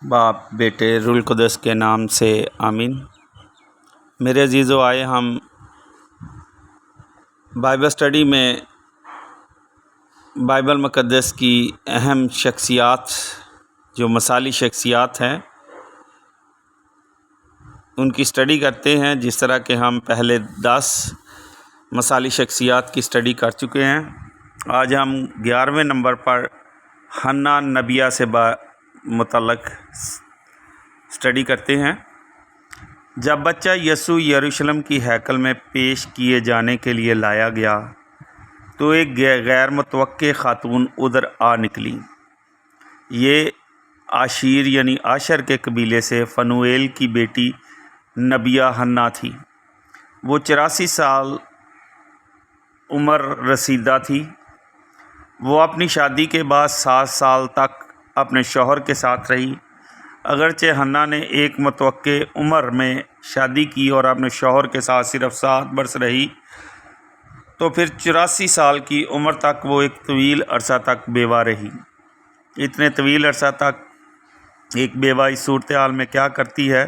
बाप बेटे रूल कुदस के नाम से आमीन। मेरे अजीज़ों, आए हम बाइबल स्टडी में बाइबल मुक़द्दस की अहम शख्सियात, जो मसाली शख्सियात हैं, उनकी स्टडी करते हैं। जिस तरह के हम पहले 10 मसाली शख्सियात की स्टडी कर चुके हैं, आज हम 11वें नंबर पर हन्ना नबिया से मुतल्लक़ स्टडी करते हैं। जब बच्चा यसू यरूशलेम की हैकल में पेश किए जाने के लिए लाया गया तो एक गैर मुतवक्के खातून उधर आ निकली। ये आशीर यानी आशर के कबीले से फनुएल की बेटी नबिया हन्ना थी। वो 84 साल उम्र रसीदा थी। वो अपनी शादी के बाद 7 साल तक अपने शौहर के साथ रही। अगरचे हन्ना ने एक मुतवक्के उम्र में शादी की और अपने शौहर के साथ सिर्फ 7 बरस रही, तो फिर 84 साल की उम्र तक वो एक तवील अरसा तक बेवा रही। इतने तवील अरसा तक एक बेवा इस सूरत हाल में क्या करती है,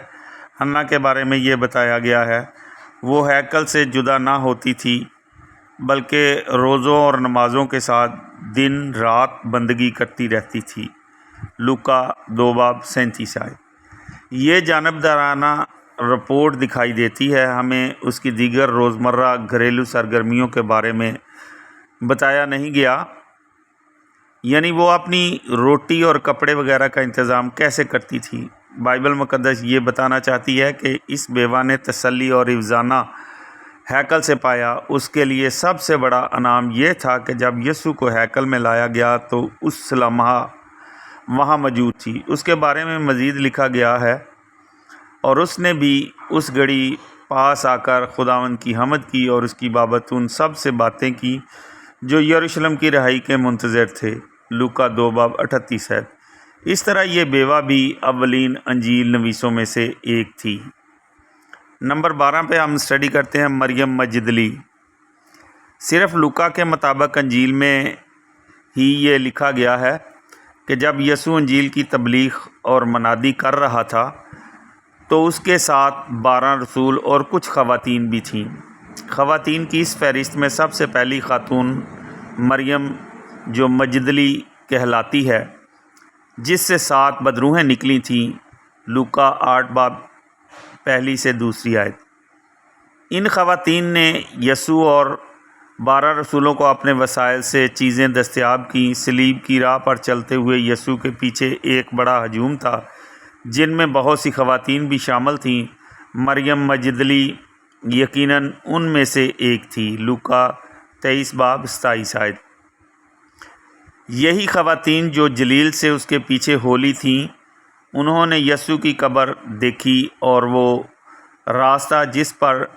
हन्ना के बारे में ये बताया गया है। वो हैकल से जुदा ना होती थी, बल्कि रोज़ों और नमाज़ों के साथ दिन रात बंदगी करती रहती थी। लूका 2:37 आए। ये जानबदाराना रिपोर्ट दिखाई देती है। हमें उसकी दीगर रोज़मर्रा घरेलू सरगर्मियों के बारे में बताया नहीं गया, यानी वो अपनी रोटी और कपड़े वगैरह का इंतज़ाम कैसे करती थी। बाइबल मुक़द्दस ये बताना चाहती है कि इस बेवा ने तसल्ली और हिफ़्ज़ाना हैकल से पाया। उसके लिए सबसे बड़ा इनाम यह था कि जब यीशु को हैकल में लाया गया तो उस लम्हा वहाँ मौजूद थी। उसके बारे में मज़ीद लिखा गया है, और उसने भी उस घड़ी पास आकर खुदावंद की हमद की और उसकी बाबत उन सब से बातें की जो यरूशलेम की रिहाई के मुंतज़र थे। लूका 2:38 है। इस तरह ये बेवा भी अव्वलीन अंजील नवीसों में से एक थी। नंबर 12 पे हम स्टडी करते हैं मरियम मजदली। सिर्फ़ लूका के मुताबिक अंजील में ही ये लिखा गया है कि जब यसू अंजील की तबलीग और मनादी कर रहा था तो उसके साथ 12 रसूल और कुछ ख़वातीन भी थीं। ख़वातीन की इस फहरिस्त में सबसे पहली खातून मरियम जो मजदली कहलाती है, जिससे 7 बदरूहें निकली थीं। लूका 8:1 से 2 आयत। इन ख़वातीन ने यसू और 12 रसूलों को अपने वसाइल से चीज़ें दस्तयाब की। सलीब की राह पर चलते हुए यसू के पीछे एक बड़ा हजूम था, जिनमें बहुत सी ख़वातीन भी शामिल थीं। मरियम मजदली यकीनन उनमें से एक थी। लूका 23:27 आयत। यही ख़वातीन जो जलील से उसके पीछे होली थीं, उन्होंने यसू की कब्र देखी और वो रास्ता जिस पर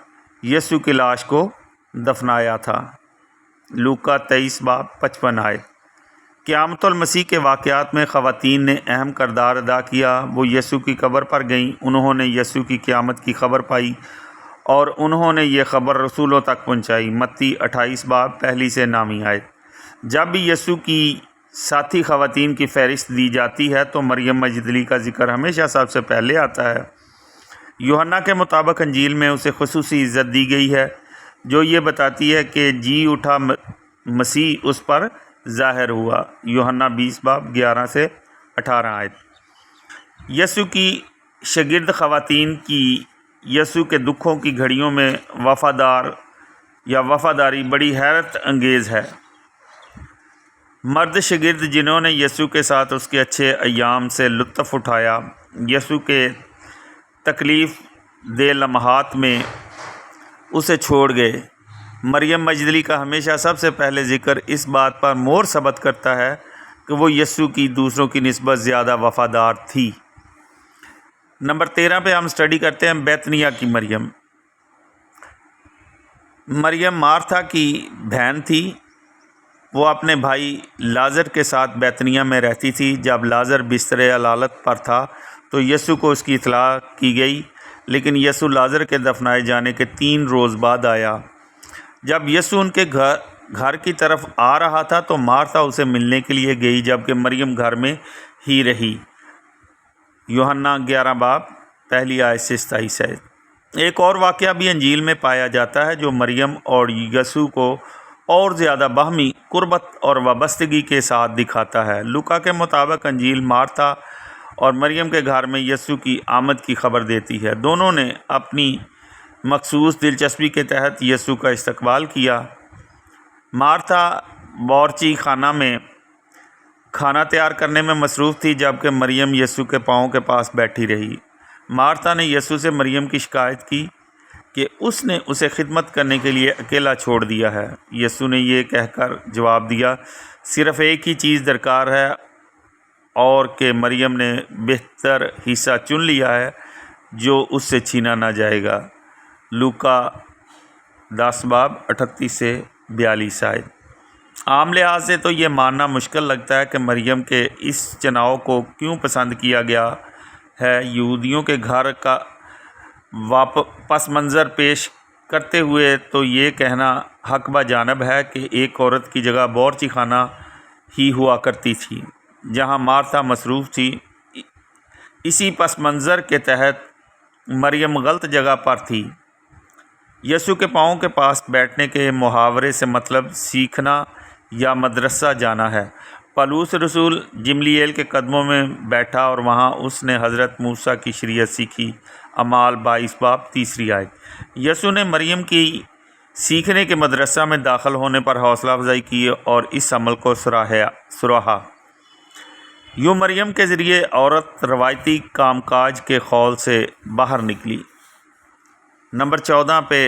यसू की लाश को दफनाया था। लूका 23:55 आयत। क़यामतुल मसीह के वाक़यात में ख़वातीन ने अहम किरदार अदा किया। वो यसू की कब्र पर गईं। उन्होंने यसू की क़यामत की खबर पाई और उन्होंने ये ख़बर रसूलों तक पहुँचाई। मत्ती 28:1 से 9 आयत। जब भी यसू की साथी ख़वातीन की फ़हरिस्त दी जाती है तो मरियम मजदली का ज़िक्र हमेशा सबसे पहले आता है। यूहन्ना के मुताबिक अंजील में उसे खुसूसी इज़्ज़त दी गई है, जो ये बताती है कि जी उठा मसीह उस पर ज़ाहिर हुआ। यूहन्ना 20:11 से 18 आयत। यसू की शागिर्द ख़वातीन की यसू के दुखों की घड़ियों में वफ़ादारी बड़ी हैरत अंगेज़ है। मर्द शागिर्द जिन्होंने यसू के साथ उसके अच्छे अय्याम से लुत्फ़ उठाया, यसू के तकलीफ़ दे लम्हात में उसे छोड़ गए। मरियम मजदली का हमेशा सबसे पहले ज़िक्र इस बात पर मोहर सबत करता है कि वो यसू की दूसरों की निस्बत ज़्यादा वफ़ादार थी। नंबर 13 पे हम स्टडी करते हैं बैतनिया की मरियम। मरियम मार्था की बहन थी। वो अपने भाई लाज़र के साथ बैतनिया में रहती थी। जब लाज़र बिस्तर अलालत पर था तो यसू को उसकी इत्तला की गई, लेकिन यसू लाज़र के दफनाए जाने के 3 रोज़ बाद आया। जब यसू उनके घर की तरफ आ रहा था तो मार्था उसे मिलने के लिए गई, जबकि मरियम घर में ही रही। यूहन्ना 11 बाब पहली आयत से 27 आयत। एक और वाक़या भी अंजील में पाया जाता है जो मरियम और यीशु को और ज़्यादा बाहमी कुर्बत और वाबस्तगी के साथ दिखाता है। लूका के मुताबिक अंजील मार्था और मरियम के घर में यीशु की आमद की खबर देती है। दोनों ने अपनी मखसूस दिलचस्पी के तहत यीशु का इस्तकबाल किया। मार्था बावर्ची खाना में खाना तैयार करने में मसरूफ़ थी, जबकि मरियम यीशु के पाँव के पास बैठी रही। मार्था ने यीशु से मरियम की शिकायत की कि उसने उसे खिदमत करने के लिए अकेला छोड़ दिया है। यीशु ने ये कहकर जवाब दिया, सिर्फ़ एक ही चीज़ दरकार है और कि मरियम ने बेहतर हिस्सा चुन लिया है जो उससे छीना ना जाएगा। लूका 10 बाब 38 से 42 आयत। आम लिहाज से तो ये मानना मुश्किल लगता है कि मरियम के इस चुनाव को क्यों पसंद किया गया है। यहूदियों के घर का पस मंज़र पेश करते हुए तो ये कहना हक बा जानब है कि एक औरत की जगह बावर्ची खाना ही हुआ करती थी जहाँ मार्था मसरूफ़ थी। इसी पस मंज़र के तहत मरियम गलत जगह पर थी। यीशु के पाँव के पास बैठने के मुहावरे से मतलब सीखना या मदरसा जाना है। पौलुस रसूल जिमलीएल के कदमों में बैठा और वहाँ उसने हज़रत मूसा की शरीयत सीखी। अमाल 22 बाब 3 आयत। यीशु ने मरियम की सीखने के मदरसा में दाखिल होने पर हौसला अफजाई की और इस अमल को सराहा। यूँ मरियम के ज़रिए औरत रवायती कामकाज के खौल से बाहर निकली। नंबर 14 पे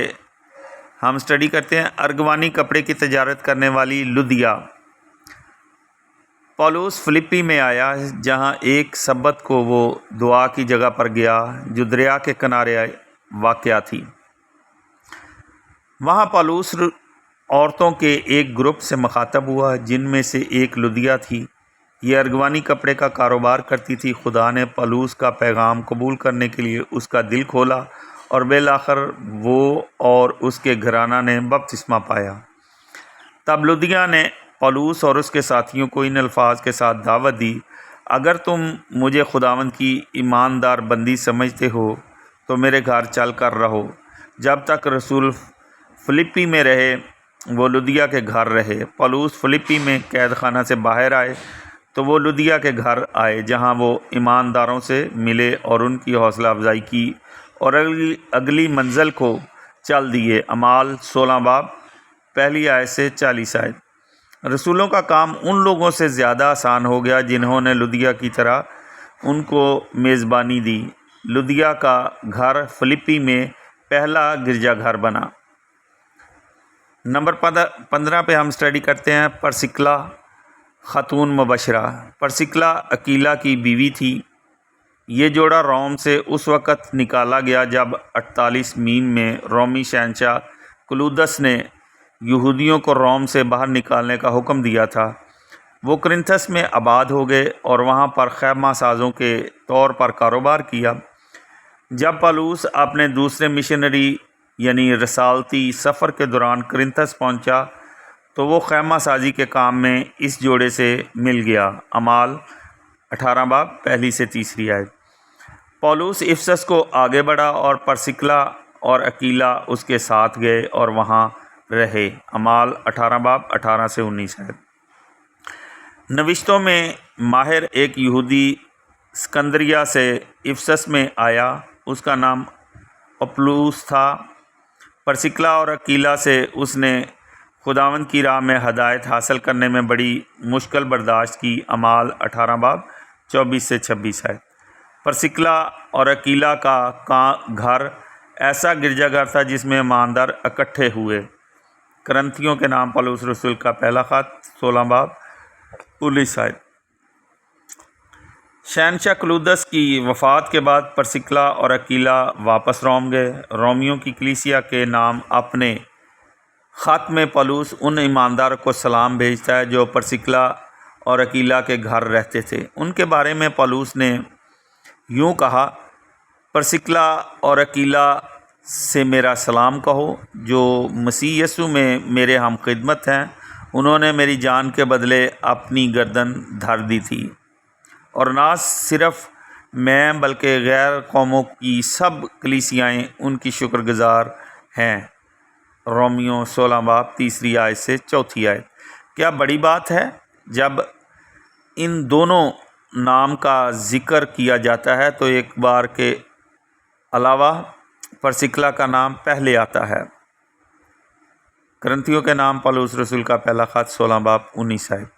हम स्टडी करते हैं अर्गवानी कपड़े की तजारत करने वाली लुदिया। पौलुस फिलिप्पी में आया जहां एक सब्बत को वो दुआ की जगह पर गया जो दरिया के किनारे वाक़या थी। वहां पौलुस औरतों के एक ग्रुप से मुखातब हुआ जिनमें से एक लुदिया थी। ये अर्गवानी कपड़े का कारोबार करती थी। खुदा ने पौलुस का पैगाम कबूल करने के लिए उसका दिल खोला और बिलाखिर वो और उसके घराना ने बपतिस्मा पाया। तब लुदिया ने पौलुस और उसके साथियों को इन अल्फाज के साथ दावत दी, अगर तुम मुझे खुदावंद की ईमानदार बंदी समझते हो तो मेरे घर चल कर रहो। जब तक रसूल फिलिप्पी में रहे वो लुदिया के घर रहे। पौलुस फिलिप्पी में कैद खाना से बाहर आए तो वो लुदिया के घर आए जहाँ वो ईमानदारों से मिले और उनकी हौसला अफजाई की और अगली मंजिल को चल दिए। अमाल 16 बाब पहली आयत से 40 आयत। रसूलों का काम उन लोगों से ज़्यादा आसान हो गया जिन्होंने लुदिया की तरह उनको मेज़बानी दी। लुदिया का घर फिलिप्पी में पहला गिरजाघर बना। नंबर 15 पे हम स्टडी करते हैं परसिक्ला ख़ातून मुबशरा। परसिक्ला अकीला की बीवी थी। ये जोड़ा रोम से उस वक़्त निकाला गया जब 48 मीन में रोमी शहंशाह क्लूदस ने यहूदियों को रोम से बाहर निकालने का हुक्म दिया था। वो कुरिन्थस में आबाद हो गए और वहाँ पर खैमा साजों के तौर पर कारोबार किया। जब पौलुस अपने दूसरे मिशनरी यानी रसालती सफ़र के दौरान कुरिन्थस पहुँचा तो वो खैमा साजी के काम में इस जोड़े से मिल गया। अमाल 18 बाब पहली से 3 आयत। पौलुस इफसस को आगे बढ़ा और परसिक्ला और अकीला उसके साथ गए और वहाँ रहे। अमाल 18 बाब 18 से 19 आयत। नविश्तों में माहिर एक यहूदी सिकंदरिया से इफसस में आया। उसका नाम अपुल्लोस था। परसिक्ला और अकीला से उसने खुदावंद की राह में हदायत हासिल करने में बड़ी मुश्किल बर्दाश्त की। अमाल 18 बाब 24 से 26 आयत। परसिक्ला और अकीला का घर ऐसा गिरजाघर था जिसमें ईमानदार इकट्ठे हुए। करंथियों के नाम पौलुस रसूल का पहला ख़त 16 बाब 19 आयत। शहंशाह क्लूदस की वफ़ात के बाद परसिक्ला और अकीला वापस रोम गए। रोमियों की कलीसिया के नाम अपने ख़त में पौलुस उन ईमानदारों को सलाम भेजता है जो परसिक्ला और अकीला के घर रहते थे। उनके बारे में पौलुस ने यूँ कहा, परसिक्ला और अकीला से मेरा सलाम कहो जो मसीह यीशु में मेरे हम खिदमत हैं। उन्होंने मेरी जान के बदले अपनी गर्दन धर दी थी और ना सिर्फ میں بلکہ غیر قوموں کی سب کلیسیائیں ان کی شکر گزار ہیں۔ رومیو 16 باب 3 آیت سے 4 آیت۔ کیا بڑی بات ہے جب ان دونوں نام کا ذکر کیا جاتا ہے تو ایک بار کے علاوہ پرسکلا کا نام پہلے آتا ہے۔ کرنتھیوں کے نام پولس رسول کا پہلا خط 16 باب 19 آیت۔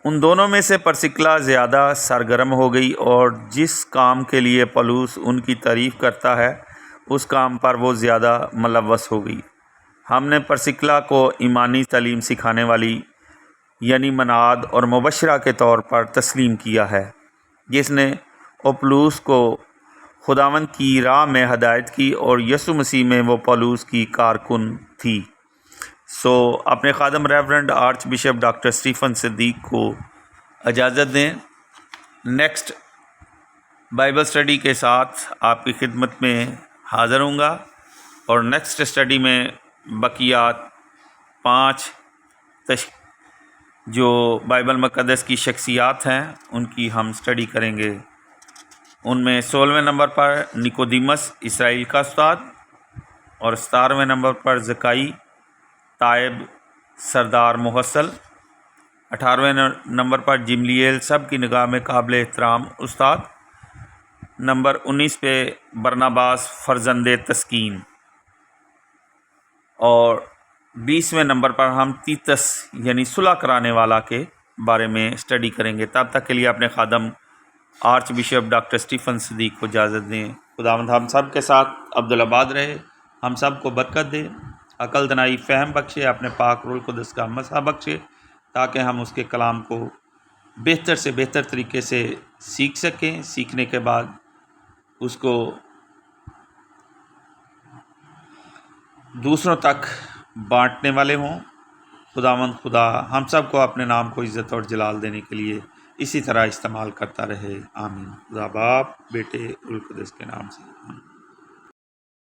ان دونوں میں سے پرسکلا زیادہ سرگرم ہو گئی اور جس کام کے لیے پولس ان کی تعریف کرتا ہے اس کام پر وہ زیادہ ملوث ہو گئی۔ ہم نے پرسکلا کو ایمانی تعلیم سکھانے والی یعنی مناد اور مبشرہ کے طور پر تسلیم کیا ہے، جس نے اپولوس کو خداوند کی راہ میں ہدایت کی اور یسوع مسیح میں وہ پولس کی کارکن تھی۔ اپنے خادم reverend archbishop doctor Stephen Siddique کو اجازت دیں۔ نیکسٹ بائبل اسٹڈی کے ساتھ آپ کی خدمت میں حاضر ہوں گا، اور نیکسٹ اسٹڈی میں بقیات 5 جو بائبل مقدس کی شخصیات ہیں ان کی ہم اسٹڈی کریں گے۔ ان میں 16ویں نمبر پر نیکودیمس اسرائیل کا استاد، اور 17ویں نمبر پر زکائی تائب سردار محصل، 18ویں نمبر پر جملیل سب کی نگاہ میں قابل احترام استاد، نمبر 19 پہ برناباس فرزند تسکین، اور 20ویں نمبر پر ہم تیتس یعنی صلح کرانے والا کے بارے میں اسٹڈی کریں گے۔ تب تک کے لیے اپنے خادم arch bishop doctor Stephen Siddique کو اجازت دیں۔ خداوند ہم سب کے ساتھ عبدالآباد رہے، ہم سب کو برکت دے، عقل دانائی فہم بخشے، اپنے پاک روح القدس کا مسحہ بخشے، تاکہ ہم اس کے کلام کو بہتر سے بہتر طریقے سے سیکھ سکیں، سیکھنے کے بعد اس کو دوسروں تک بانٹنے والے ہوں۔ خداوند خدا ہم سب کو اپنے نام کو عزت اور جلال دینے کے لیے اسی طرح استعمال کرتا رہے، آمین۔ خدا باپ، بیٹے، روح القدس کے نام سے آمین۔